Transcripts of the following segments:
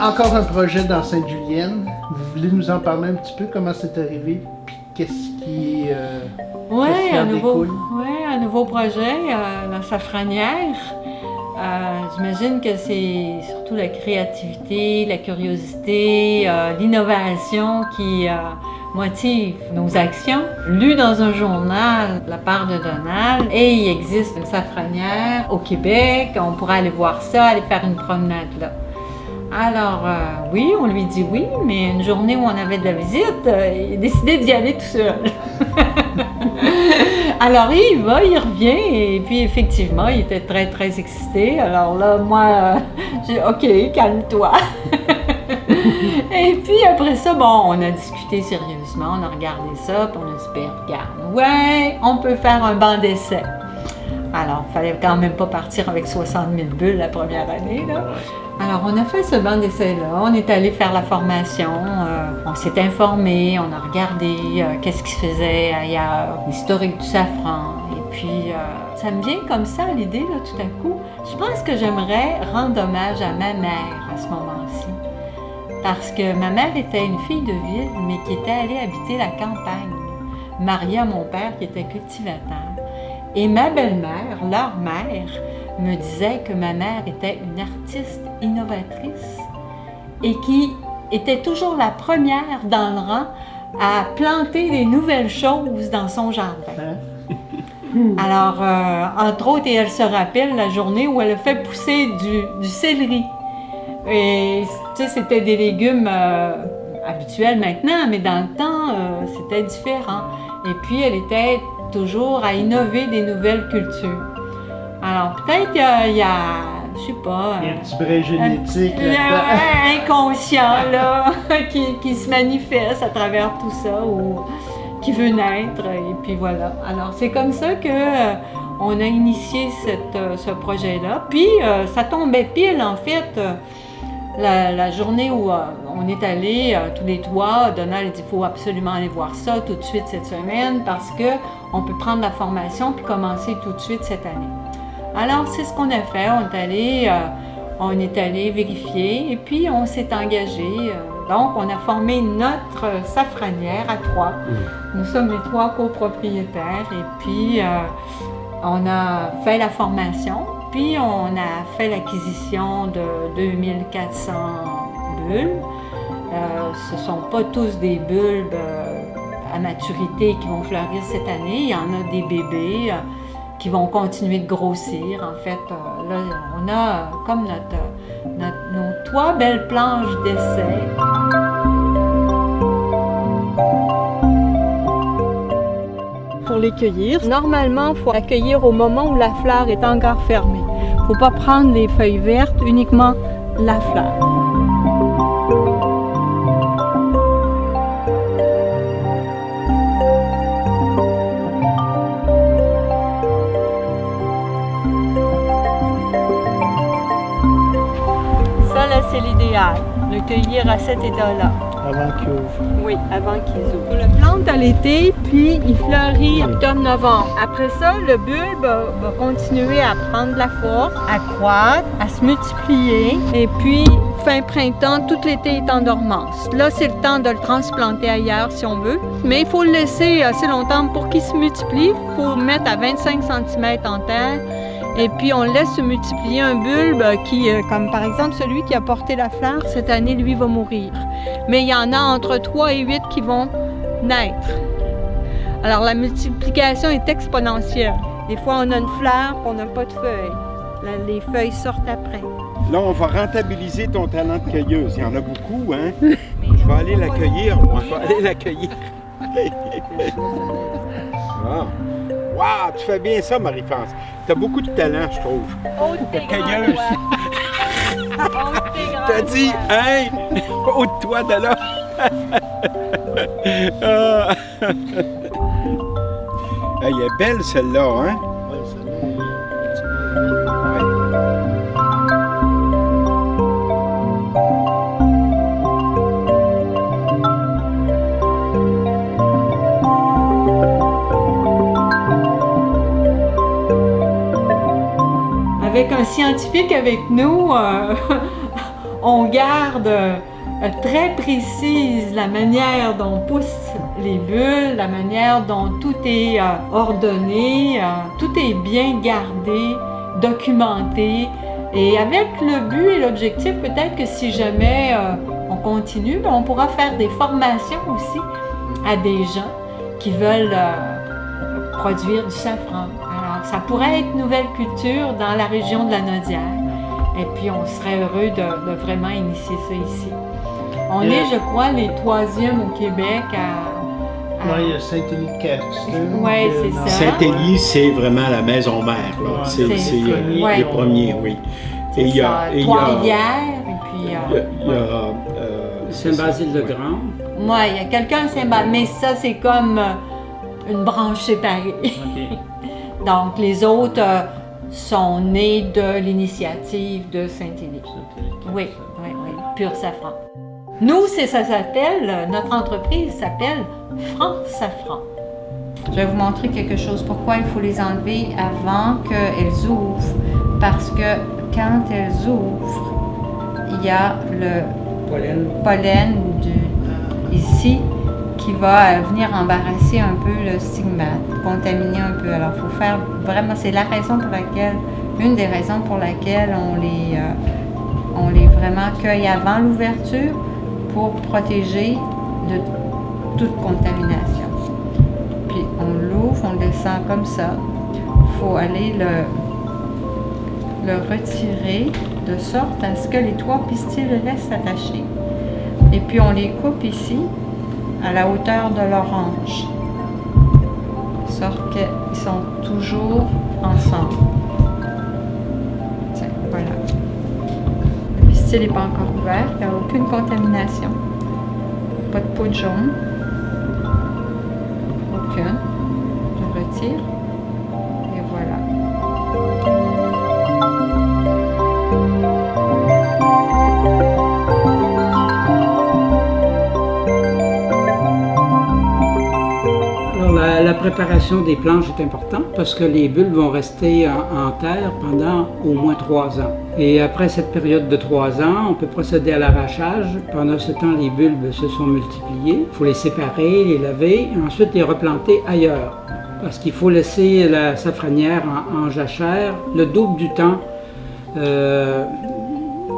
Encore un projet dans Sainte-Julienne. Vous voulez nous en parler un petit peu, comment c'est arrivé, puis qu'est-ce qui en découle? Oui, un nouveau projet, la safranière. J'imagine que c'est surtout la créativité, la curiosité, l'innovation qui motive nos actions. Lu dans un journal de la part de Donald, et il existe une safranière au Québec, on pourrait aller voir ça, aller faire une promenade là. Alors, oui, on lui dit oui, mais une journée où on avait de la visite, il a décidé d'y aller tout seul. Alors, il va, il revient, et puis effectivement, il était très, très excité. Alors là, moi, j'ai dit « OK, calme-toi. » Et puis après ça, bon, on a discuté sérieusement, on a regardé ça, puis on a dit « Ben, regarde, ouais, on peut faire un banc d'essai. » Alors, il fallait quand même pas partir avec 60 000 bulles la première année, là. Alors, on a fait ce banc d'essai-là, on est allé faire la formation, on s'est informé, on a regardé qu'est-ce qui se faisait ailleurs, l'historique du safran. Et puis, ça me vient comme ça, l'idée, là, tout à coup. Je pense que j'aimerais rendre hommage à ma mère à ce moment-ci. Parce que ma mère était une fille de ville, mais qui était allée habiter la campagne, mariée à mon père qui était cultivateur. Et ma belle-mère, leur mère, me disait que ma mère était une artiste innovatrice et qui était toujours la première dans le rang à planter des nouvelles choses dans son jardin. Alors, entre autres, et elle se rappelle la journée où elle a fait pousser du céleri. Et tu sais, c'était des légumes habituels maintenant, mais dans le temps, c'était différent. Et puis, elle était toujours à innover des nouvelles cultures. Alors, peut-être qu'il y a, je sais pas... Il y a un petit brin génétique là-dedans. Inconscient, là, qui se manifeste à travers tout ça, ou qui veut naître, et puis voilà. Alors, c'est comme ça qu'on a initié ce projet-là. Puis, ça tombait pile, en fait, la journée où on est allé tous les trois. Donald a dit, il faut absolument aller voir ça tout de suite cette semaine, parce qu'on peut prendre la formation puis commencer tout de suite cette année. Alors, c'est ce qu'on a fait. On est allé vérifier et puis on s'est engagé. Donc, on a formé notre safranière à trois. Nous sommes les trois copropriétaires et puis on a fait la formation. Puis, on a fait l'acquisition de 2400 bulbes. Ce ne sont pas tous des bulbes à maturité qui vont fleurir cette année. Il y en a des bébés qui vont continuer de grossir. En fait, là, on a comme nos 3 belles planches d'essai. Pour les cueillir, normalement, il faut la cueillir au moment où la fleur est encore fermée. Il ne faut pas prendre les feuilles vertes, uniquement la fleur. C'est l'idéal, le cueillir à cet état-là. Avant qu'il ouvre. Oui, avant qu'ils ouvrent. On le plante à l'été, puis il fleurit octobre-novembre. Après ça, le bulbe va continuer à prendre de la force, à croître, à se multiplier. Et puis, fin printemps, tout l'été est en dormance. Là, c'est le temps de le transplanter ailleurs si on veut. Mais il faut le laisser assez longtemps pour qu'il se multiplie. Il faut le mettre à 25 cm en terre. Et puis, on laisse se multiplier un bulbe qui, comme par exemple celui qui a porté la fleur, cette année, lui, va mourir. Mais il y en a entre 3 et 8 qui vont naître. Alors, la multiplication est exponentielle. Des fois, on a une fleur, puis on n'a pas de feuilles. Là, les feuilles sortent après. Là, on va rentabiliser ton talent de cueilleuse. Il y en a beaucoup, hein? Je vais aller la cueillir, moi. Je vais aller la cueillir. Ah. Wow, tu fais bien ça, Marie-France. Tu as beaucoup de talent, je trouve. Oh, t'es cueilleuse. Oh, T'as dit, hein? Oh, toi de là. Ah. Elle est belle, celle-là, hein? Oui, celle-là. Avec un scientifique avec nous, on garde très précise la manière dont poussent les bulles, la manière dont tout est ordonné, tout est bien gardé, documenté. Et avec le but et l'objectif, peut-être que si jamais on continue, on pourra faire des formations aussi à des gens qui veulent produire du safran. Alors, ça pourrait être une nouvelle culture dans la région de la Naudière. Et puis, on serait heureux de vraiment initier ça ici. On est, je crois, les 3e au Québec Oui, il y a Saint-Élie-de-Caxton. Oui, c'est ça. Saint-Élie, c'est vraiment la maison mère. Là. Ouais, c'est ouais. les premiers, oui. Et il y a Trois-Rivières, et puis... il y a Saint-Basile-de-Grand. Oui, il y a quelqu'un à Saint-Basile, mais ça, c'est comme une branche séparée. OK. Donc, les autres sont nés de l'initiative de Saint-Élie. Oui, pur safran. Nous, ça s'appelle, notre entreprise s'appelle France Safran. Je vais vous montrer quelque chose. Pourquoi il faut les enlever avant qu'elles ouvrent? Parce que quand elles ouvrent, il y a le pollen ici qui va venir embarrasser un peu le stigmate, contaminer un peu. Alors, il faut faire vraiment, c'est la raison pour laquelle, une des raisons pour laquelle on les vraiment cueille avant l'ouverture pour protéger de toute contamination. Puis on l'ouvre, on le descend comme ça. Il faut aller le retirer de sorte à ce que les 3 pistils restent attachés. Et puis on les coupe ici, à la hauteur de l'orange, de sorte qu'ils sont toujours ensemble. Tiens, voilà. Le pistil n'est pas encore ouvert, il n'y a aucune contamination. Pas de poudre jaune. Aucune. Je retire. Et voilà. La préparation des planches est importante parce que les bulbes vont rester en terre pendant au moins 3 ans. Et après cette période de 3 ans, on peut procéder à l'arrachage. Pendant ce temps, les bulbes se sont multipliés. Il faut les séparer, les laver et ensuite les replanter ailleurs. Parce qu'il faut laisser la safranière en jachère le double du temps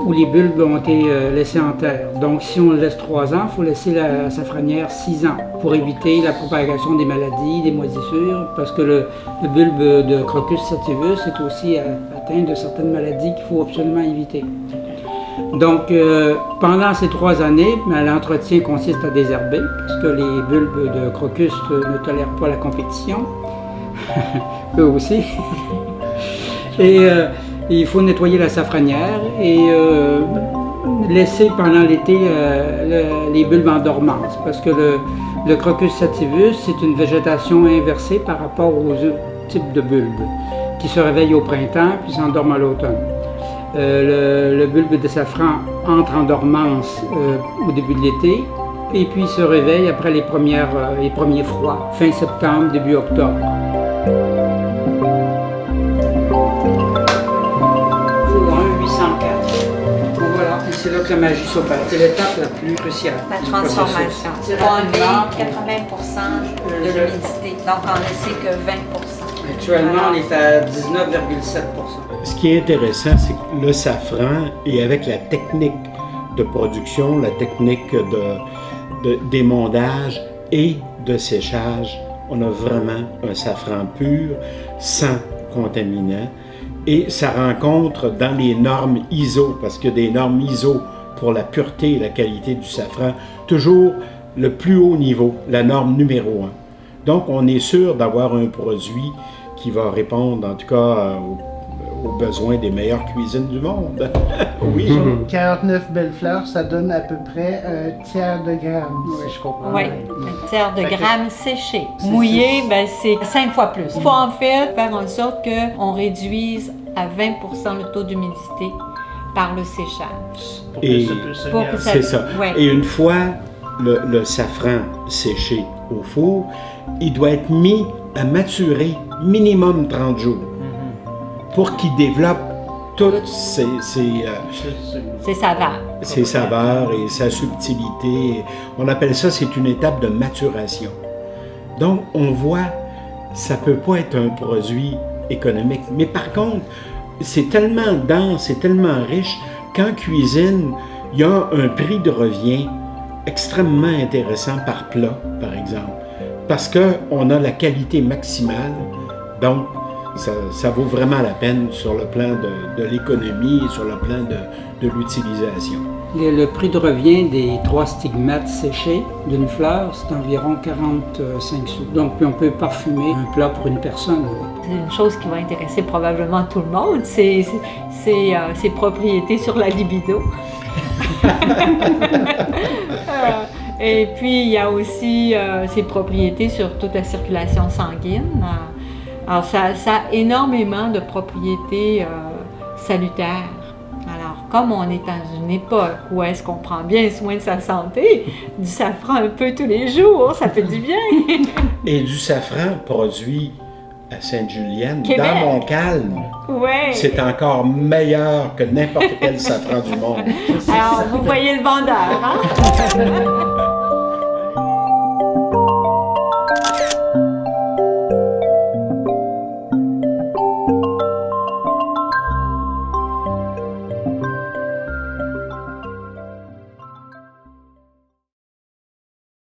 où les bulbes ont été laissés en terre. Donc si on le laisse 3 ans, il faut laisser la safranière 6 ans pour éviter la propagation des maladies, des moisissures, parce que le bulbe de Crocus sativus est aussi atteint de certaines maladies qu'il faut absolument éviter. Donc pendant ces 3 années, l'entretien consiste à désherber, parce que les bulbes de Crocus ne tolèrent pas la compétition, eux aussi. Et il faut nettoyer la safranière et laisser pendant l'été les bulbes en dormance, parce que le Crocus sativus, c'est une végétation inversée par rapport aux autres types de bulbes, qui se réveillent au printemps puis s'endorment à l'automne. Le bulbe de safran entre en dormance au début de l'été et puis se réveille après les premiers froids, fin septembre, début octobre. C'est là que la magie s'opère. C'est l'étape la plus cruciale. La transformation. C'est pour enlever 80% de l'humidité. Donc, on ne sait que 20%. Actuellement, on est à 19,7%. Ce qui est intéressant, c'est que le safran, et avec la technique de production, la technique d'émondage et de séchage, on a vraiment un safran pur, sans contaminants. Et ça rencontre dans les normes ISO, parce qu'il y a des normes ISO pour la pureté et la qualité du safran, toujours le plus haut niveau, la norme numéro 1. Donc, on est sûr d'avoir un produit qui va répondre, en tout cas, aux besoins des meilleures cuisines du monde. Oui. 49 belles fleurs, ça donne à peu près un tiers de gramme, si je comprends Oui, bien. un tiers de gramme séché. Mouillé, c'est 5 fois plus. Il faut en fait faire en sorte qu'on réduise à 20% le taux d'humidité par le séchage. Pour que ça puisse se garder. C'est ça. Ouais. Et une fois le safran séché au four, il doit être mis à maturer minimum 30 jours pour qu'il développe toutes ses saveurs. Ses saveurs et sa subtilité. On appelle ça, c'est une étape de maturation. Donc, on voit, ça peut pas être un produit économique. Mais par contre, c'est tellement dense, c'est tellement riche qu'en cuisine, il y a un prix de revient extrêmement intéressant par plat, par exemple, parce qu'on a la qualité maximale, donc ça vaut vraiment la peine sur le plan de l'économie et sur le plan de l'utilisation. Le prix de revient des 3 stigmates séchés d'une fleur, c'est environ 45 sous. Donc, puis on peut parfumer un plat pour une personne. C'est une chose qui va intéresser probablement tout le monde, c'est ses propriétés sur la libido. Et puis, il y a aussi ses propriétés sur toute la circulation sanguine. Alors, ça a énormément de propriétés salutaires. Alors, comme on est dans une époque où est-ce qu'on prend bien soin de sa santé, du safran un peu tous les jours, ça fait du bien. Et du safran produit à Sainte-Julienne, Québec. dans Montcalm, Ouais. c'est encore meilleur que n'importe quel safran du monde. Alors, vous voyez le vendeur, hein?